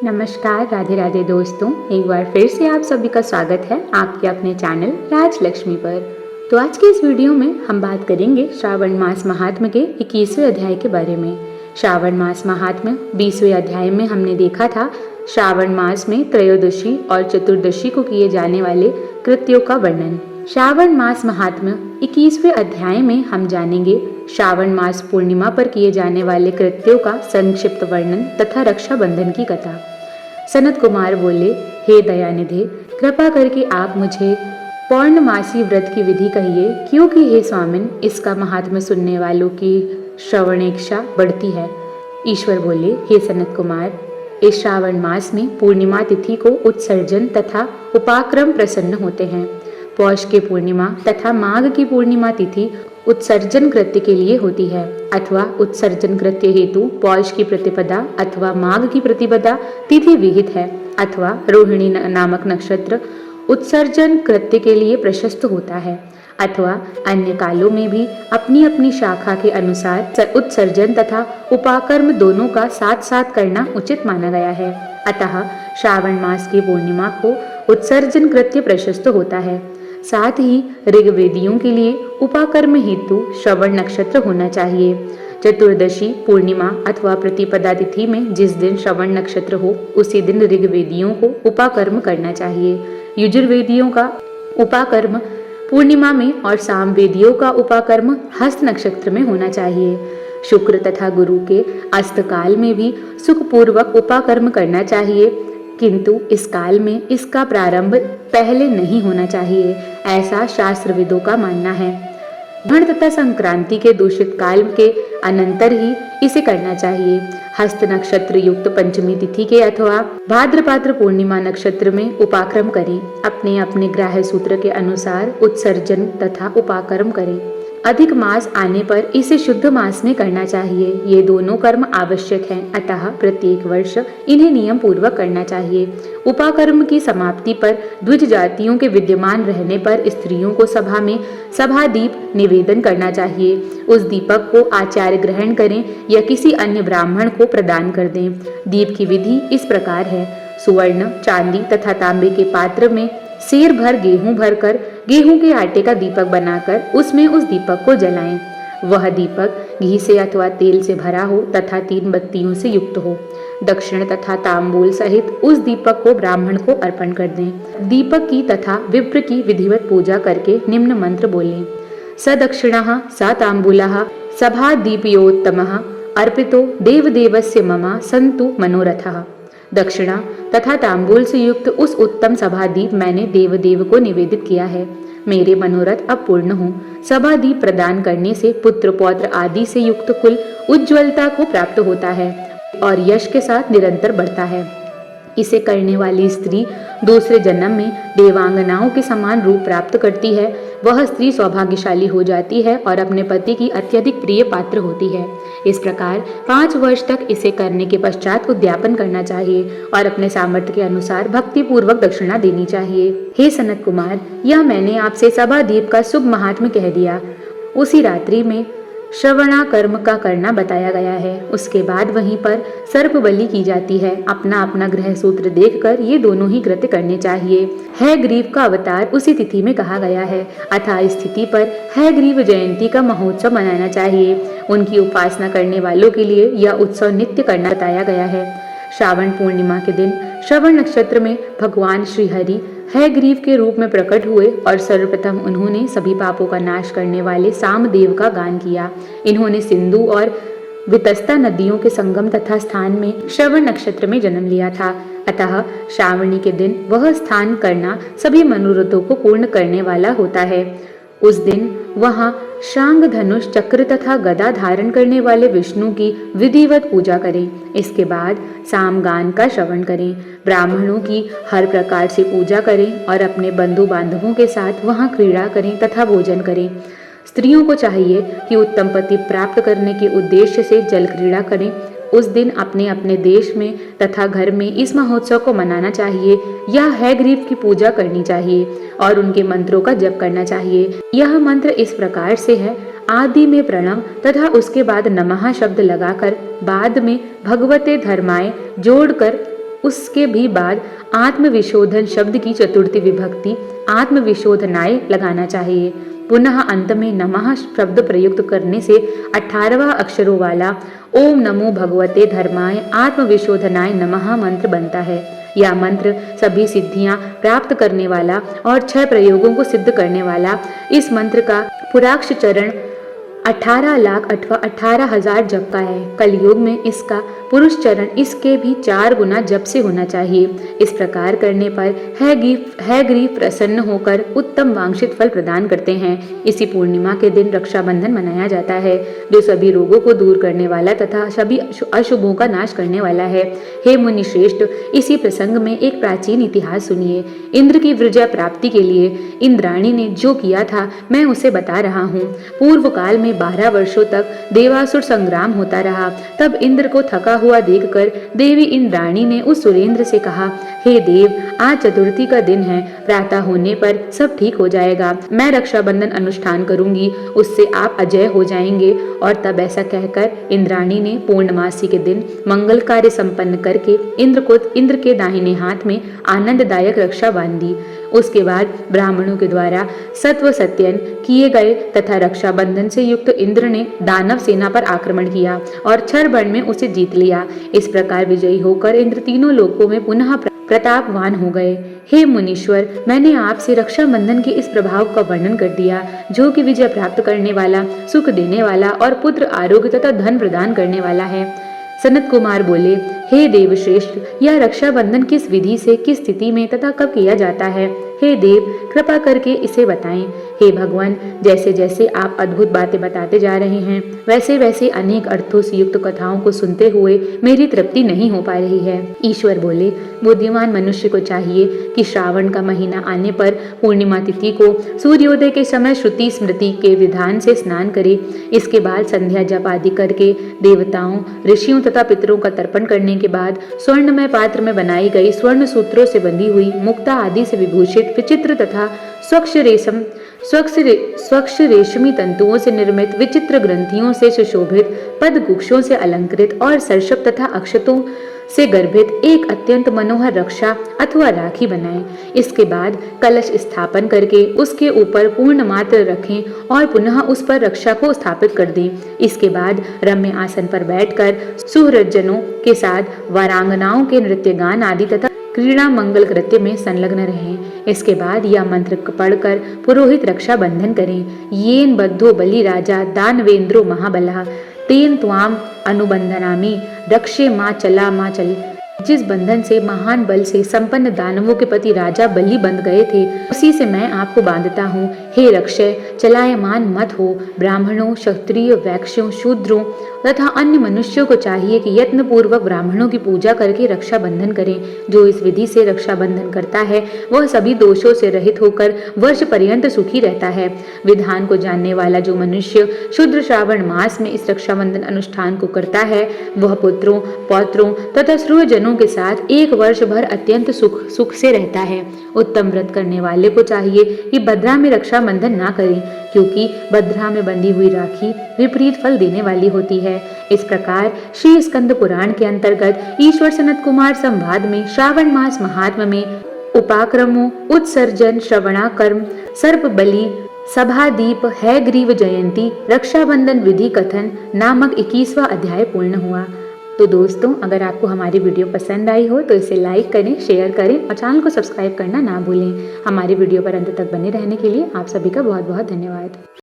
नमस्कार, राधे राधे दोस्तों। एक बार फिर से आप सभी का स्वागत है आपके अपने चैनल राजलक्ष्मी पर। तो आज के इस वीडियो में हम बात करेंगे श्रावण मास महात्म्य के 21वें अध्याय के बारे में। श्रावण मास महात्म्य 20वें अध्याय में हमने देखा था श्रावण मास में त्रयोदशी और चतुर्दशी को किए जाने वाले कृत्यों का वर्णन। श्रावण मास महात्म्य 21वें अध्याय में हम जानेंगे श्रावण मास पूर्णिमा पर किए जाने वाले कृत्यों का संक्षिप्त वर्णन तथा रक्षाबंधन की कथा। सनत कुमार बोले, हे दयानिधे, कृपा करके आप मुझे पौर्णमासी व्रत की विधि कहिए, क्योंकि हे स्वामिन, इसका महात्म्य सुनने वालों की श्रवणेच्छा बढ़ती है। ईश्वर बोले, हे सनत कुमार, इस श्रावण मास में पूर्णिमा तिथि को उत्सर्जन तथा उपाक्रम प्रसन्न होते हैं। पौष की पूर्णिमा तथा माघ की पूर्णिमा तिथि उत्सर्जन कृत्य के लिए होती है, अथवा उत्सर्जन कृत्य हेतु पौष की प्रतिपदा अथवा माघ की प्रतिपदा तिथि विहित है, अथवा रोहिणी नामक नक्षत्र उत्सर्जन कृत्य के लिए प्रशस्त होता है, अथवा अन्य कालों में भी अपनी अपनी शाखा के अनुसार उत्सर्जन तथा उपाकर्म दोनों का साथ साथ करना उचित माना गया है। अतः श्रावण मास की पूर्णिमा को उत्सर्जन कृत्य प्रशस्त होता है। साथ ही ऋग्वेदियों के लिए उपाकर्म हेतु श्रवण नक्षत्र होना चाहिए। चतुर्दशी पूर्णिमा अथवा प्रतिपदा तिथि में जिस दिन श्रवण नक्षत्र हो उसी दिन ऋग्वेदियों को उपाकर्म करना चाहिए। यजुर्वेदियों का उपाकर्म पूर्णिमा में और सामवेदियों का उपाकर्म हस्त नक्षत्र में होना चाहिए। शुक्र तथा गुरु के अस्तकाल में भी सुखपूर्वक उपाकर्म करना चाहिए, किंतु इस काल में इसका प्रारंभ पहले नहीं होना चाहिए, ऐसा शास्त्रविदों का मानना है। ग्रहण तथा संक्रांति के दूषित काल के अनंतर ही इसे करना चाहिए। हस्त नक्षत्र युक्त पंचमी तिथि के अथवा भाद्रपात्र पूर्णिमा नक्षत्र में उपाक्रम करें। अपने अपने ग्राह्य सूत्र के अनुसार उत्सर्जन तथा उपाकर्म करें। अधिक मास आने पर इसे शुद्ध मास में करना चाहिए। ये दोनों कर्म आवश्यक हैं, अतः प्रत्येक वर्ष इन्हें नियम पूर्वक करना चाहिए। उपाकर्म की समाप्ति पर द्विज जातियों के विद्यमान रहने पर स्त्रियों को सभा में सभा दीप निवेदन करना चाहिए। उस दीपक को आचार्य ग्रहण करें या किसी अन्य ब्राह्मण को प्रदान कर दें। दीप की विधि इस प्रकार है। सुवर्ण, चांदी तथा तांबे के पात्र में सेर भर गेहूं भरकर गेहूं के आटे का दीपक बनाकर उसमें उस दीपक को जलाएं। वह दीपक घी से अथवा तेल से भरा हो तथा 3 बत्तियों से युक्त हो। दक्षिण तथा तांबूल सहित उस दीपक को ब्राह्मण को अर्पण कर दें। दीपक की तथा विप्र की विधिवत पूजा करके निम्न मंत्र बोलें। स दक्षिणः स तांबूलः सभा दीपयोत्तमः अर्पितो देवदेवस्य मम सन्तु मनोरथः। दक्षिणा तथा तांबूल से युक्त उस उत्तम सभादीप मैंने देवदेव को निवेदित किया है। मेरे मनोरथ अब पूर्ण हो। सभादीप प्रदान करने से पुत्र पौत्र आदि से युक्त कुल उज्ज्वलता को प्राप्त होता है और यश के साथ निरंतर बढ़ता है। इसे करने वाली स्त्री दूसरे जन्म में देवांगनाओं के समान रूप प्राप्त करती है। वह स्त्री सौभाग्यशाली हो जाती है और अपने पति की अत्यधिक प्रिय पात्र होती है। इस प्रकार 5 वर्ष तक इसे करने के पश्चात उद्यापन करना चाहिए और अपने सामर्थ्य के अनुसार भक्ति पूर्वक दक्षिणा देनी चाहिए। हे सनत कुमार, यह मैंने आपसे सभादीप का शुभ महात्म्य कह दिया। उसी रात्रि में श्रवणा कर्म का करना बताया गया है। उसके बाद वहीं पर सर्प बलि की जाती है। अपना अपना ग्रह सूत्र देखकर ये दोनों ही कृत्य करने चाहिए। हयग्रीव का अवतार उसी तिथि में कहा गया है, अतः इस तिथि पर हयग्रीव जयंती का महोत्सव मनाना चाहिए। उनकी उपासना करने वालों के लिए यह उत्सव नित्य करना बताया गया है। श्रावण पूर्णिमा के दिन श्रवण नक्षत्र में भगवान श्री हरि हयग्रीव के रूप में प्रकट हुए और सर्वप्रथम उन्होंने सभी पापों का नाश करने वाले सामदेव का गान किया। इन्होंने सिंधु और वितस्ता नदियों के संगम तथा स्थान में श्रवण नक्षत्र में जन्म लिया था, अतः श्रावणी के दिन वह स्थान करना सभी मनोरथों को पूर्ण करने वाला होता है। उस दिन वहां शांग धनुष चक्र तथा गदा धारण करने वाले विष्णु की विधिवत पूजा करें। इसके बाद सामगान का श्रवण करें, ब्राह्मणों की हर प्रकार से पूजा करें और अपने बंधु बांधवों के साथ वहां क्रीड़ा करें तथा भोजन करें। स्त्रियों को चाहिए कि उत्तम पति प्राप्त करने के उद्देश्य से जल क्रीड़ा करें। उस दिन अपने अपने देश में तथा घर में इस महोत्सव को मनाना चाहिए। यह हयग्रीव की पूजा करनी चाहिए और उनके मंत्रों का जप करना चाहिए। यह मंत्र इस प्रकार से है: आदि में प्रणव तथा उसके बाद नमः शब्द लगाकर बाद में भगवते धर्माय जोड़कर उसके भी बाद आत्मविशोधन शब्द की चतुर्थी विभक्ति आत्मविशोधनाय लगाना चाहिए। पुनः अंत में नमः शब्द प्रयुक्त करने से 18 अक्षरों वाला ओम नमो भगवते धर्माय आत्मविशोधनाय नमः मंत्र बनता है। यह मंत्र सभी सिद्धियां प्राप्त करने वाला और 6 प्रयोगों को सिद्ध करने वाला। इस मंत्र का पुराक्ष चरण 18,18,000 जप का है। कलयुग में इसका पुरुष चरण इसके भी 4 गुना जप से होना चाहिए। इस प्रकार करने पर हैग्रीव प्रसन्न होकर उत्तम वांछित फल प्रदान करते हैं। इसी पूर्णिमा के दिन रक्षाबंधन मनाया जाता है, जो सभी रोगों को दूर करने वाला तथा सभी अशुभों का नाश करने वाला है। हे मुनि श्रेष्ठ, इसी प्रसंग में एक प्राचीन इतिहास सुनिए। इंद्र की विजय प्राप्ति के लिए इंद्राणी ने जो किया था मैं उसे बता रहा हूँ। पूर्व काल में 12 वर्षों तक देवासुर संग्राम होता रहा। तब इंद्र को थका हुआ देखकर देवी इंद्राणी ने उस सुरेंद्र से कहा, हे देव, आज चतुर्थी का दिन है, प्रातः होने पर सब ठीक हो जाएगा। मैं रक्षाबंधन अनुष्ठान करूंगी, उससे आप अजय हो जाएंगे। और तब ऐसा कहकर इंद्राणी ने पूर्णमासी के दिन मंगल कार्य संपन्न करके इंद्र के दाहिने हाथ में आनंददायक रक्षा बांध दी। उसके बाद ब्राह्मणों के द्वारा सत्व सत्यन किए गए तथा रक्षाबंधन से युक्त इंद्र ने दानव सेना पर आक्रमण किया और क्षरभर में उसे जीत लिया। इस प्रकार विजयी होकर इंद्र तीनों लोकों में पुनः प्रतापवान हो गए। हे मुनीश्वर, मैंने आपसे रक्षाबंधन के इस प्रभाव का वर्णन कर दिया, जो कि विजय प्राप्त करने वाला, सुख देने वाला और पुत्र आरोग्य तथा धन प्रदान करने वाला है। सनत कुमार बोले, हे देवश्रेष्ठ, यह रक्षाबंधन किस विधि से, किस स्थिति में तथा कब किया जाता है? हे देव, कृपा करके इसे बताएं। हे भगवान, जैसे जैसे आप अद्भुत बातें बताते जा रहे हैं, वैसे वैसे अनेक अर्थों से युक्त कथाओं को सुनते हुए मेरी तृप्ति नहीं हो पा रही है। ईश्वर बोले, बुद्धिमान मनुष्य को चाहिए कि श्रावण का महीना आने पर पूर्णिमा तिथि को सूर्योदय के समय श्रुति स्मृति के विधान से स्नान करे। इसके बाद संध्या जप आदि करके देवताओं, ऋषियों तथा पितरों का तर्पण करने के बाद स्वर्णमय पात्र में बनाई गई स्वर्ण सूत्रों से बंधी हुई मुक्ता आदि से विभूषित विचित्र तथा स्वच्छ रेशमी तंतुओं से निर्मित विचित्र ग्रंथियों से सुशोभित पदगुक्षों से अलंकृत और सर्षप तथा अक्षतों से गर्भित एक अत्यंत मनोहर रक्षा अथवा राखी बनाएं। इसके बाद कलश स्थापन करके उसके ऊपर पूर्ण मात्र रखें और पुनः उस पर रक्षा को स्थापित कर दें। इसके बाद रम्य आसन पर बैठकर सुहृदजनों के साथ वरांगनाओं के नृत्य गान आदि तथा क्रीड़ा मंगल कृत्य में संलग्न रहें। इसके बाद यह मंत्र पढ़कर पुरोहित रक्षा बंधन करें। येन बद्धो बलि राजा दानवेंद्रो महाबला तेन त्वाम अनुबंधनामि रक्षे माँ चल। जिस बंधन से महान बल से संपन्न दानवों के पति राजा बलि बंध गए थे, उसी से मैं आपको बांधता हूँ। हे रक्षय, चलायमान मत हो। ब्राह्मणों, क्षत्रिय, वैश्यों, शूद्रों तथा अन्य मनुष्यों को चाहिए कि यत्न पूर्वक ब्राह्मणों की पूजा करके रक्षा बंधन करें। जो इस विधि से रक्षा बंधन करता है वह सभी दोषों से रहित होकर वर्ष पर्यंत सुखी रहता है। विधान को जानने वाला जो मनुष्य शुद्ध श्रावण मास में इस रक्षाबंधन अनुष्ठान को करता है, वह पुत्रों, पौत्रों तथा श्रुजनों के साथ 1 वर्ष भर अत्यंत सुख से रहता है। उत्तम व्रत करने वाले को चाहिए कि भद्रा में रक्षा बंधन ना करें, क्योंकि भद्रा में बंधी हुई राखी विपरीत फल देने वाली होती है। इस प्रकार श्री स्कंद पुराण के अंतर्गत ईश्वर सनत कुमार संवाद में श्रावण मास महात्म में उपाक्रमों, उत्सर्जन, श्रवणाकर्म, सर्प बलि, सभादीप, हैग्रीव जयंती, रक्षाबंधन विधि कथन नामक 21वां अध्याय पूर्ण हुआ। तो दोस्तों, अगर आपको हमारी वीडियो पसंद आई हो तो इसे लाइक करें, शेयर करें और चैनल को सब्सक्राइब करना ना भूलें। हमारी वीडियो पर अंत तक बने रहने के लिए आप सभी का बहुत बहुत धन्यवाद।